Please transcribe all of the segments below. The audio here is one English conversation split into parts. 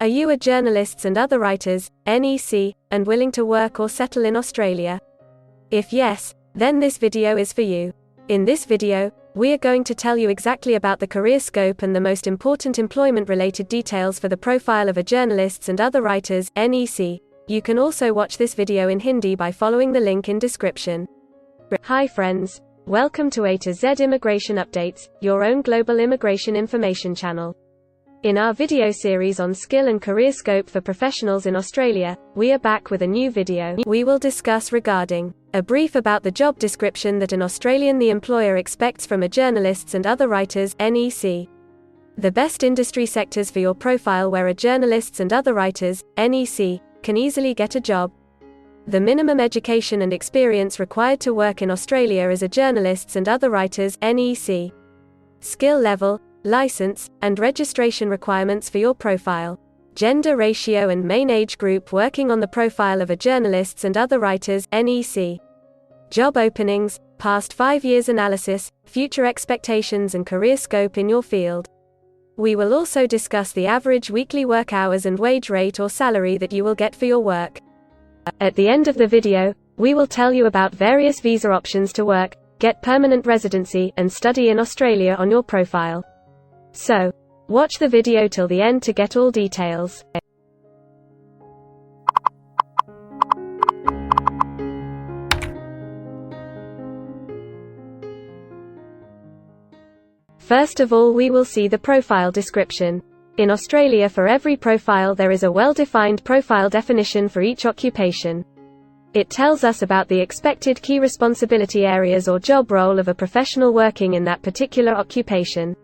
Are you a journalists and other writers, NEC, and willing to work or settle in Australia? If yes, then this video is for you. In this video, we are going to tell you exactly about the career scope and the most important employment-related details for the profile of a journalists and other writers, NEC. You can also watch this video in Hindi by following the link in description. Hi friends, welcome to A to Z Immigration Updates, your own global immigration information channel. In our video series on skill and career scope for professionals in Australia, we are back with a new video. We will discuss regarding a brief about the job description that an Australian the employer expects from a journalists and other writers, NEC. The best industry sectors for your profile where a journalists and other writers, NEC, can easily get a job. The minimum education and experience required to work in Australia as a journalists and other writers, NEC. Skill level, license, and registration requirements for your profile. Gender ratio and main age group working on the profile of a journalists and other writers, NEC. Job openings, past 5 years analysis, future expectations and career scope in your field. We will also discuss the average weekly work hours and wage rate or salary that you will get for your work. At the end of the video, we will tell you about various visa options to work, get permanent residency, and study in Australia on your profile. So, watch the video till the end to get all details. First of all, we will see the profile description. In Australia, for every profile there is a well-defined profile definition for each occupation. It tells us about the expected key responsibility areas or job role of a professional working in that particular occupation.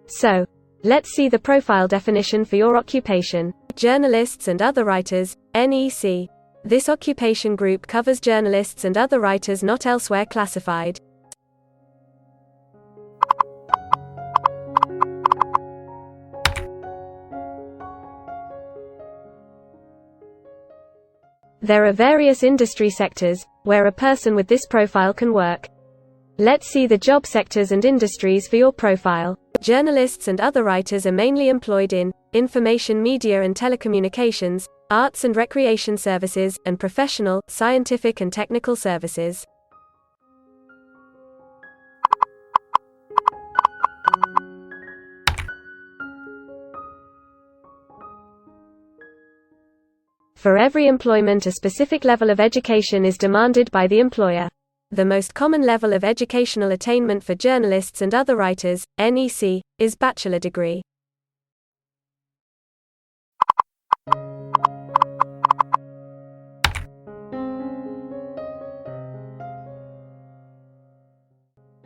So, let's see the profile definition for your occupation. Journalists and other writers, NEC. This occupation group covers journalists and other writers not elsewhere classified. There are various industry sectors where a person with this profile can work. Let's see the job sectors and industries for your profile. Journalists and other writers are mainly employed in information media and telecommunications, arts and recreation services, and professional, scientific and technical services. For every employment, a specific level of education is demanded by the employer. The most common level of educational attainment for journalists and other writers, NEC, is bachelor degree.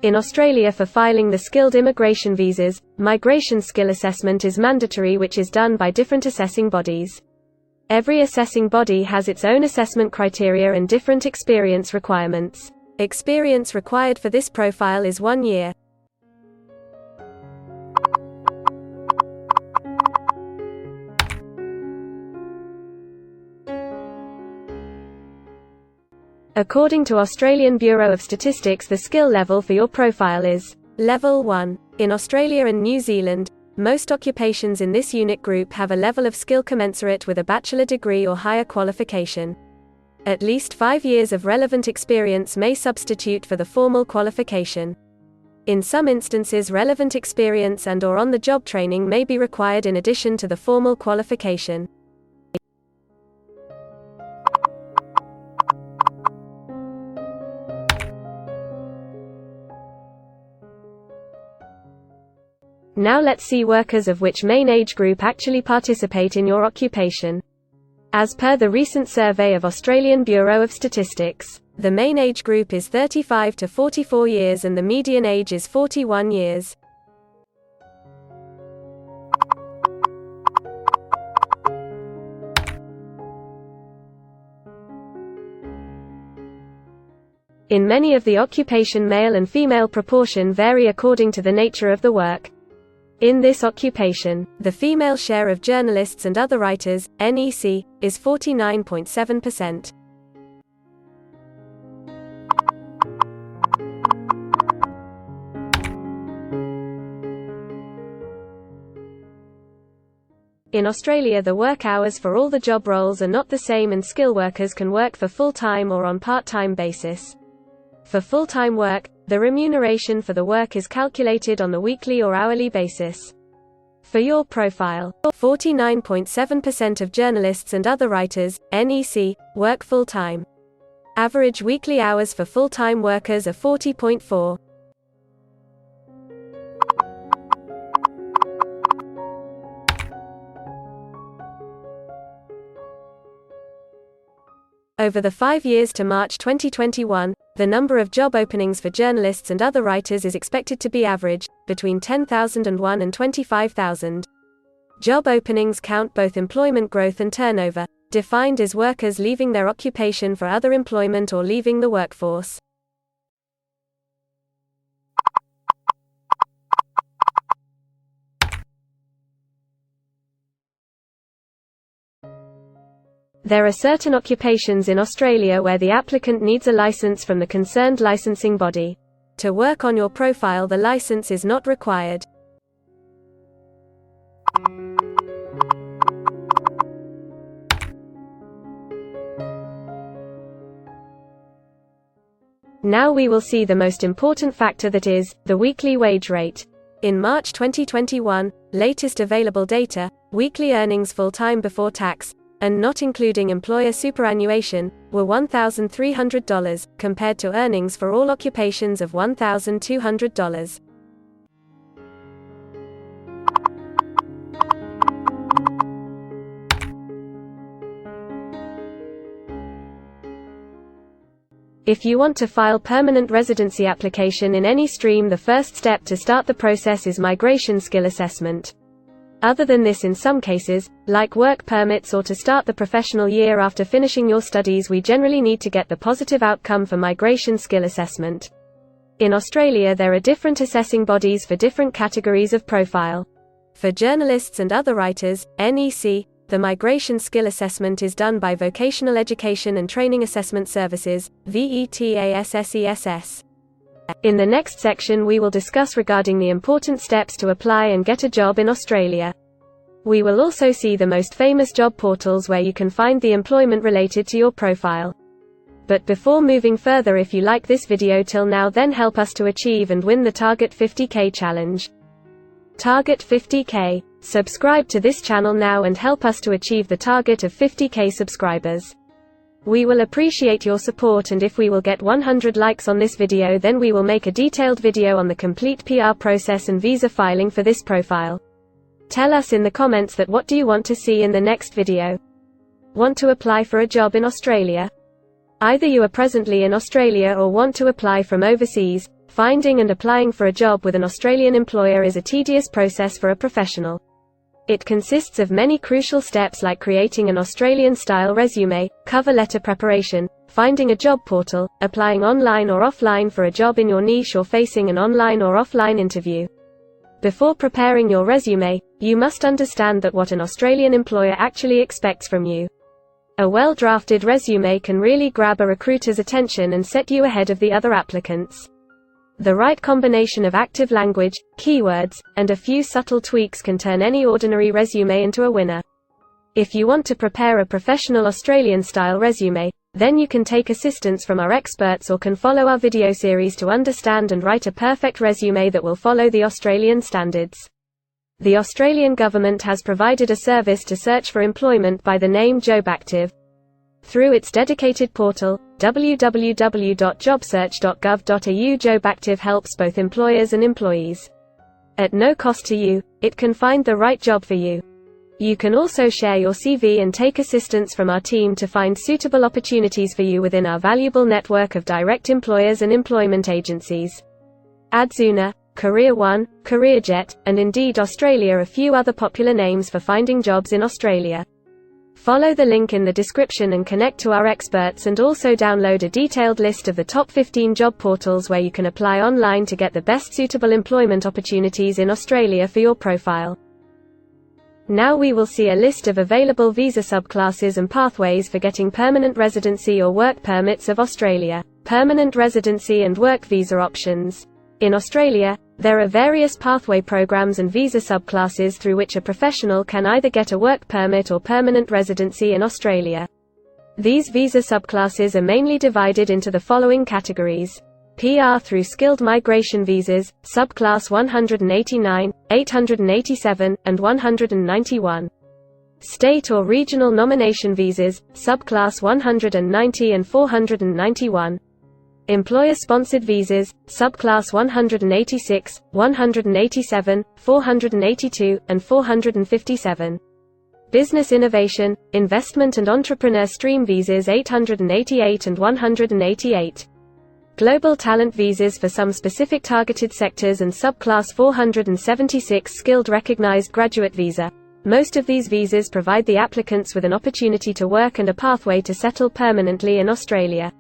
In Australia, for filing the skilled immigration visas, migration skill assessment is mandatory, which is done by different assessing bodies. Every assessing body has its own assessment criteria and different experience requirements. Experience required for this profile is 1 year. According to Australian Bureau of Statistics, the skill level for your profile is Level 1. In Australia and New Zealand, most occupations in this unit group have a level of skill commensurate with a bachelor degree or higher qualification. At least 5 years of relevant experience may substitute for the formal qualification. In some instances, relevant experience and/or on-the-job training may be required in addition to the formal qualification. Now let's see workers of which main age group actually participate in your occupation. As per the recent survey of Australian Bureau of Statistics, the main age group is 35 to 44 years and the median age is 41 years. In many of the occupation, male and female proportion vary according to the nature of the work. In this occupation, the female share of journalists and other writers, NEC, is 49.7%. In Australia, the work hours for all the job roles are not the same, and skill workers can work for full-time or on part-time basis. For full-time work, the remuneration for the work is calculated on the weekly or hourly basis. For your profile, 49.7% of journalists and other writers, NEC, work full-time. Average weekly hours for full-time workers are 40.4. Over the 5 years to March 2021, the number of job openings for journalists and other writers is expected to be average, between 10,001 and 25,000. Job openings count both employment growth and turnover, defined as workers leaving their occupation for other employment or leaving the workforce. There are certain occupations in Australia where the applicant needs a license from the concerned licensing body. To work on your profile, the license is not required. Now we will see the most important factor, that is, the weekly wage rate. In March 2021, latest available data, weekly earnings full-time before tax, and not including employer superannuation, were $1,300, compared to earnings for all occupations of $1,200. If you want to file permanent residency application in any stream, the first step to start the process is migration skill assessment. Other than this, in some cases, like work permits or to start the professional year after finishing your studies, we generally need to get the positive outcome for migration skill assessment. In Australia, there are different assessing bodies for different categories of profile. For journalists and other writers, NEC, the migration skill assessment is done by Vocational Education and Training Assessment Services, VETASSESS. In the next section we will discuss regarding the important steps to apply and get a job in Australia. We will also see the most famous job portals where you can find the employment related to your profile. But before moving further, if you like this video till now, then help us to achieve and win the Target 50K challenge. Target 50K. Subscribe to this channel now and help us to achieve the target of 50K subscribers. We will appreciate your support, and if we will get 100 likes on this video, then we will make a detailed video on the complete PR process and visa filing for this profile. Tell us in the comments that what do you want to see in the next video. Want to apply for a job in Australia? Either you are presently in Australia or want to apply from overseas. Finding and applying for a job with an Australian employer is a tedious process for a professional. It consists of many crucial steps like creating an Australian-style resume, cover letter preparation, finding a job portal, applying online or offline for a job in your niche, or facing an online or offline interview. Before preparing your resume, you must understand that what an Australian employer actually expects from you. A well-drafted resume can really grab a recruiter's attention and set you ahead of the other applicants. The right combination of active language, keywords, and a few subtle tweaks can turn any ordinary resume into a winner. If you want to prepare a professional Australian-style resume, then you can take assistance from our experts or can follow our video series to understand and write a perfect resume that will follow the Australian standards. The Australian government has provided a service to search for employment by the name JobActive. Through its dedicated portal, www.jobsearch.gov.au, JobActive helps both employers and employees. At no cost to you, it can find the right job for you. You can also share your CV and take assistance from our team to find suitable opportunities for you within our valuable network of direct employers and employment agencies. Adzuna, Career One, CareerJet, and Indeed Australia are a few other popular names for finding jobs in Australia. Follow the link in the description and connect to our experts, and also download a detailed list of the top 15 job portals where you can apply online to get the best suitable employment opportunities in Australia for your profile. Now we will see a list of available visa subclasses and pathways for getting permanent residency or work permits of Australia. Permanent residency and work visa options. In Australia, There are various pathway programs and visa subclasses through which a professional can either get a work permit or permanent residency in Australia. These visa subclasses are mainly divided into the following categories: PR through skilled migration visas, subclass 189, 887, and 191. State or regional nomination visas, subclass 190 and 491. Employer-sponsored visas, subclass 186, 187, 482, and 457. Business innovation, investment and entrepreneur stream visas 888 and 188. Global talent visas for some specific targeted sectors and subclass 476 skilled recognized graduate visa. Most of these visas provide the applicants with an opportunity to work and a pathway to settle permanently in Australia.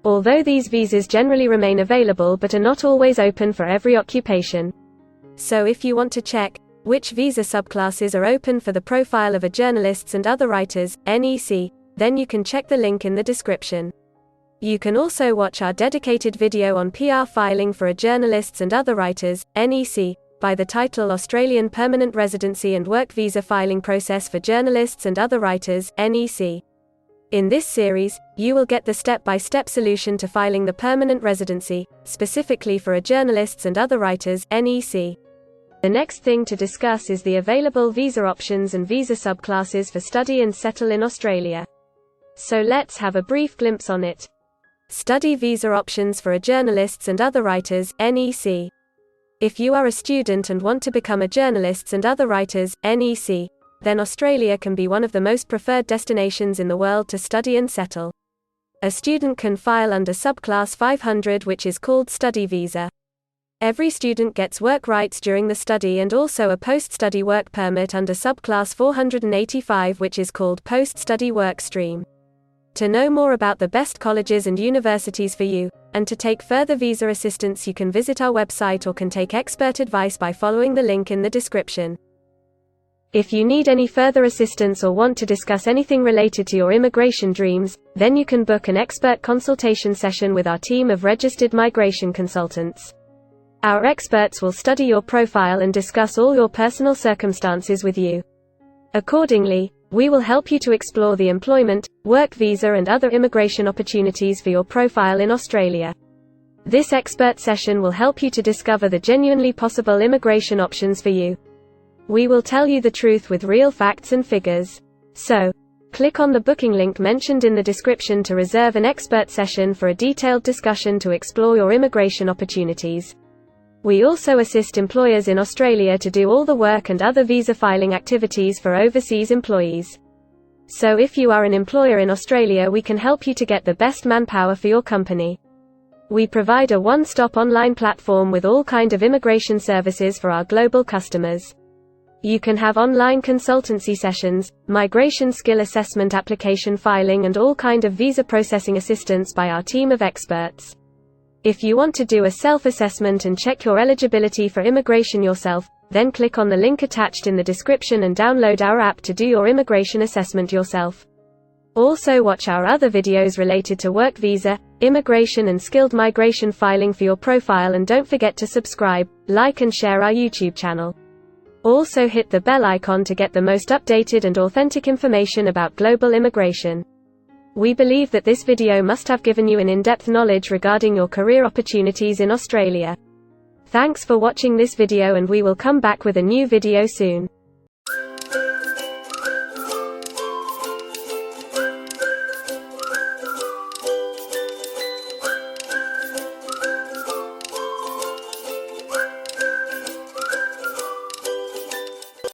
Although these visas generally remain available but are not always open for every occupation. So if you want to check which visa subclasses are open for the profile of a journalists and other writers, NEC, then you can check the link in the description. You can also watch our dedicated video on PR filing for a journalists and other writers, NEC, by the title Australian Permanent Residency and Work Visa Filing Process for Journalists and Other Writers, NEC. In this series, you will get the step-by-step solution to filing the permanent residency, specifically for a journalists and other writers, NEC. The next thing to discuss is the available visa options and visa subclasses for study and settle in Australia. So let's have a brief glimpse on it. Study visa options for a journalists and other writers, NEC. If you are a student and want to become a journalists and other writers, NEC, then Australia can be one of the most preferred destinations in the world to study and settle. A student can file under subclass 500, which is called study visa. Every student gets work rights during the study and also a post-study work permit under subclass 485, which is called post-study work stream. To know more about the best colleges and universities for you, and to take further visa assistance, you can visit our website or can take expert advice by following the link in the description. If you need any further assistance or want to discuss anything related to your immigration dreams, then you can book an expert consultation session with our team of registered migration consultants. Our experts will study your profile and discuss all your personal circumstances with you. Accordingly, we will help you to explore the employment, work visa and other immigration opportunities for your profile in Australia. This expert session will help you to discover the genuinely possible immigration options for you. We will tell you the truth with real facts and figures. So, click on the booking link mentioned in the description to reserve an expert session for a detailed discussion to explore your immigration opportunities. We also assist employers in Australia to do all the work and other visa filing activities for overseas employees. So if you are an employer in Australia, we can help you to get the best manpower for your company. We provide a one-stop online platform with all kind of immigration services for our global customers. You can have online consultancy sessions, migration skill assessment, application filing and all kind of visa processing assistance by our team of experts. If you want to do a self-assessment and check your eligibility for immigration yourself, then click on the link attached in the description and download our app to do your immigration assessment yourself. Also watch our other videos related to work visa, immigration and skilled migration filing for your profile, and don't forget to subscribe, like and share our YouTube channel. Also hit the bell icon to get the most updated and authentic information about global immigration. We believe that this video must have given you an in-depth knowledge regarding your career opportunities in Australia. Thanks for watching this video, and we will come back with a new video soon.